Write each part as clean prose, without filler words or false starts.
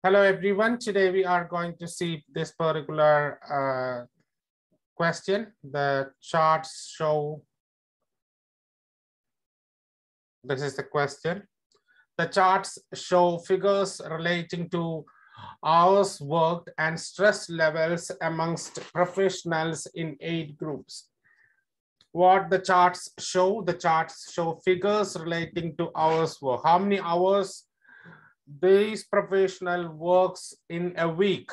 Hello everyone, today we are going to see this particular question. The charts show, this is the question. The charts show figures relating to hours worked and stress levels amongst professionals in 8 groups. What the charts show? The charts show figures relating to hours work. How many hours these professional works in a week?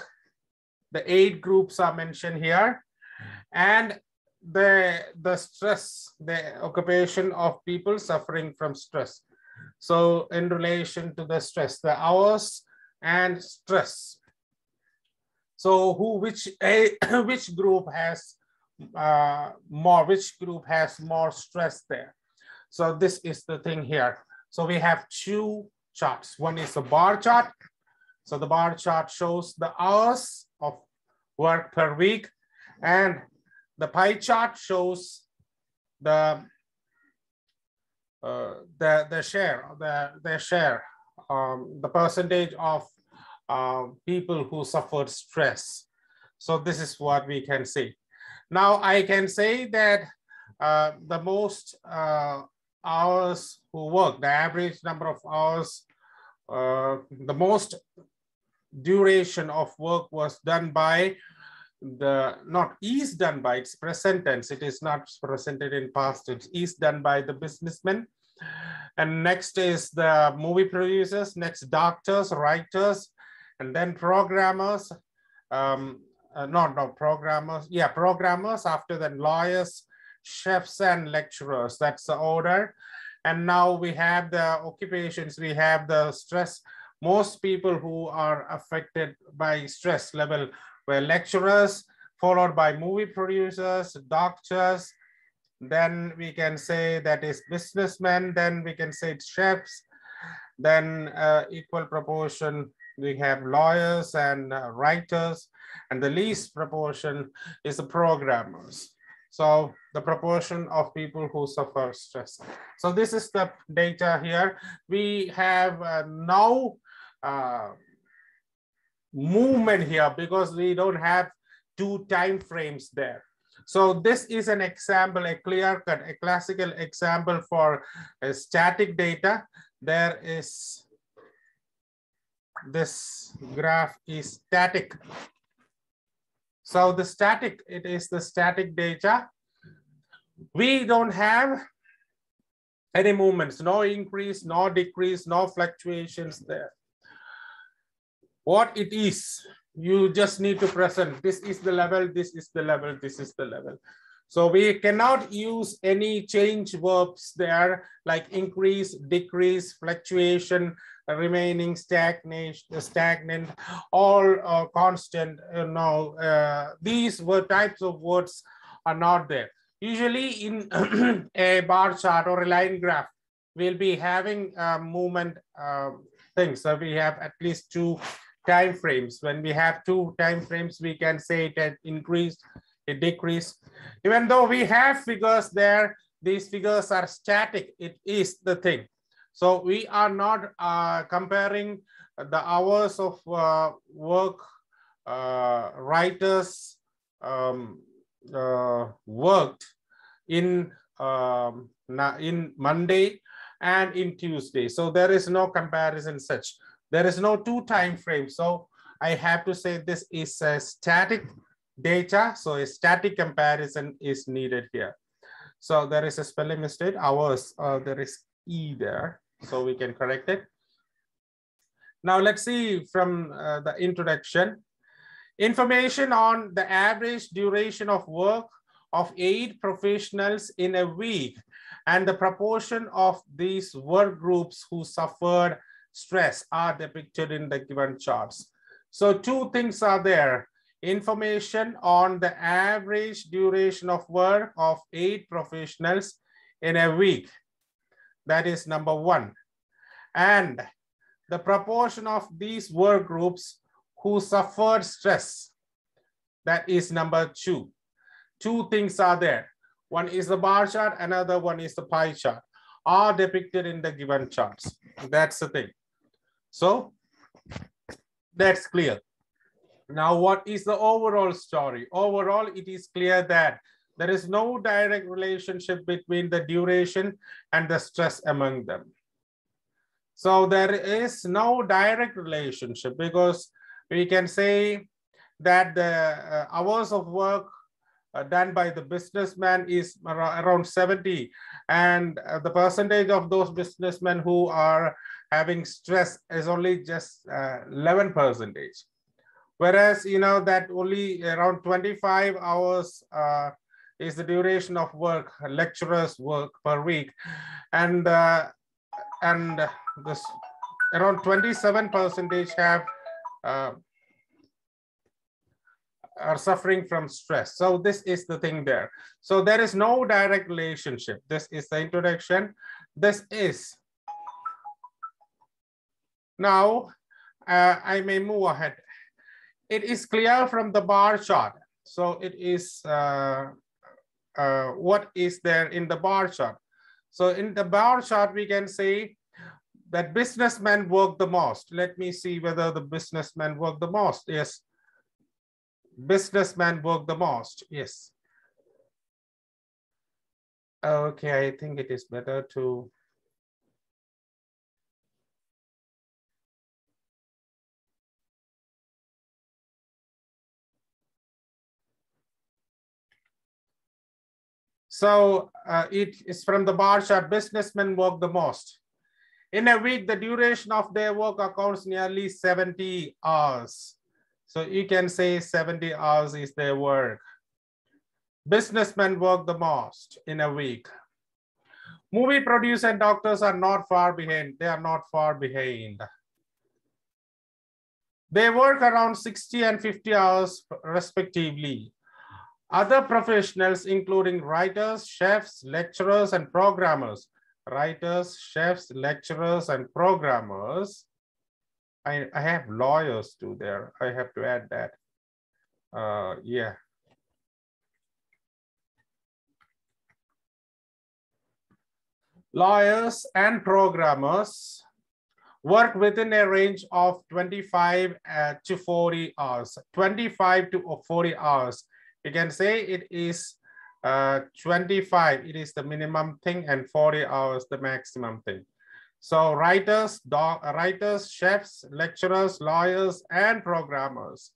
The 8 groups are mentioned here, and the stress, the occupation of people suffering from stress. So in relation to the stress, the hours and stress. So which group has more stress there? So this is the thing here. So we have 2 charts. One is a bar chart. So the bar chart shows the hours of work per week, and the pie chart shows the share, the percentage of people who suffered stress. So this is what we can see. Now I can say that the most hours who work, the average number of hours, the most duration of work was done by is done by, it's present tense, it is not presented in past, it is done by the businessmen. And next is the movie producers, next doctors, writers, and then programmers, programmers, after that lawyers, chefs, and lecturers. That's the order. And now we have the occupations, we have the stress. Most people who are affected by stress level were lecturers, followed by movie producers, doctors, then we can say that is businessmen, then we can say chefs, then equal proportion we have lawyers and writers, and the least proportion is the programmers. So the proportion of people who suffer stress. So this is the data here. We have now movement here because we don't have 2 time frames there. So this is an example, a clear-cut, a classical example for a static data. There is, this graph is static. So the static, it is the static data. We don't have any movements, no increase, no decrease, no fluctuations there. What it is, you just need to present, this is the level, this is the level, this is the level. So we cannot use any change verbs there, like increase, decrease, fluctuation, remaining stagnant, all constant. These types of words are not there. Usually in a bar chart or a line graph, we'll be having movement things. So we have at least 2 time frames. When we have 2 time frames, we can say it increased, it decreased. Even though we have figures there, these figures are static. It is the thing. So we are not comparing the hours of work writers worked in Monday and in Tuesday. So there is no comparison such. There is no 2 time frames. So I have to say this is a static data. So a static comparison is needed here. So there is a spelling mistake, hours, there is E there. So we can correct it. Now let's see from the introduction. Information on the average duration of work of 8 professionals in a week and the proportion of these work groups who suffered stress are depicted in the given charts. So 2 things are there. Information on the average duration of work of 8 professionals in a week. That is number 1. And the proportion of these work groups who suffered stress. That is number 2. 2 things are there. One is the bar chart, another one is the pie chart, are depicted in the given charts. That's the thing. So That's clear. Now, what is the overall story? Overall, it is clear that there is no direct relationship between the duration and the stress among them. So there is no direct relationship, because we can say that the hours of work done by the businessman is around 70, and the percentage of those businessmen who are having stress is only just 11%. Whereas, you know, that only around 25 hours is the duration of work, lecturers work per week. And this around 27% have are suffering from stress. So this is the thing there. So there is no direct relationship. This is the introduction. This is. Now, I may move ahead. It is clear from the bar chart. So it is what is there in the bar chart. So in the bar chart, we can say that businessmen work the most. Let me see whether the businessmen work the most. Yes. Businessmen work the most. Yes. Okay, I think it is better to. So it is from the bar chart, businessmen work the most. In a week, the duration of their work accounts nearly 70 hours. So you can say 70 hours is their work. Businessmen work the most in a week. Movie producers and doctors are not far behind. They are not far behind. They work around 60 and 50 hours respectively. Other professionals, including writers, chefs, lecturers, and programmers. Writers, chefs, lecturers, and programmers. I have lawyers too there. I have to add that. Yeah. Lawyers and programmers work within a range of 25 to 40 hours. 25 to 40 hours. You can say it is 25, it is the minimum thing, and 40 hours the maximum thing. So writers, chefs, lecturers, lawyers, and programmers.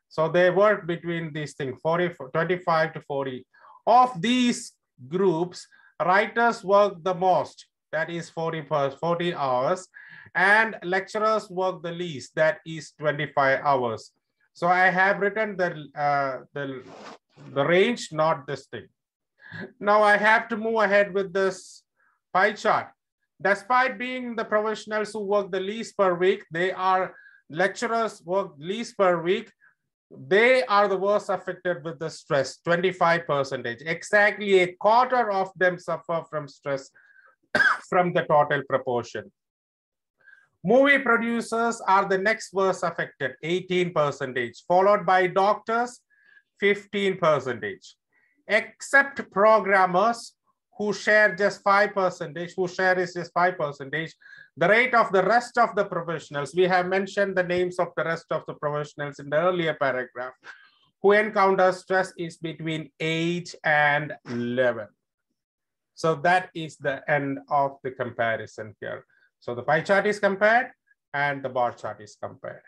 So they work between these things, 25 to 40. Of these groups, writers work the most, that is 40 hours, and lecturers work the least, that is 25 hours. So I have written the range, not this thing. Now I have to move ahead with this pie chart. Despite being the professionals who work the least per week, they are lecturers work least per week. They are the worst affected with the stress, 25%. Exactly a quarter of them suffer from stress from the total proportion. Movie producers are the next worst affected, 18%, followed by doctors, 15%. Except programmers who share just 5%, who share is just 5%. The rate of the rest of the professionals, we have mentioned the names of the rest of the professionals in the earlier paragraph, who encounter stress is between 8 and 11. So that is the end of the comparison here. So the pie chart is compared and the bar chart is compared.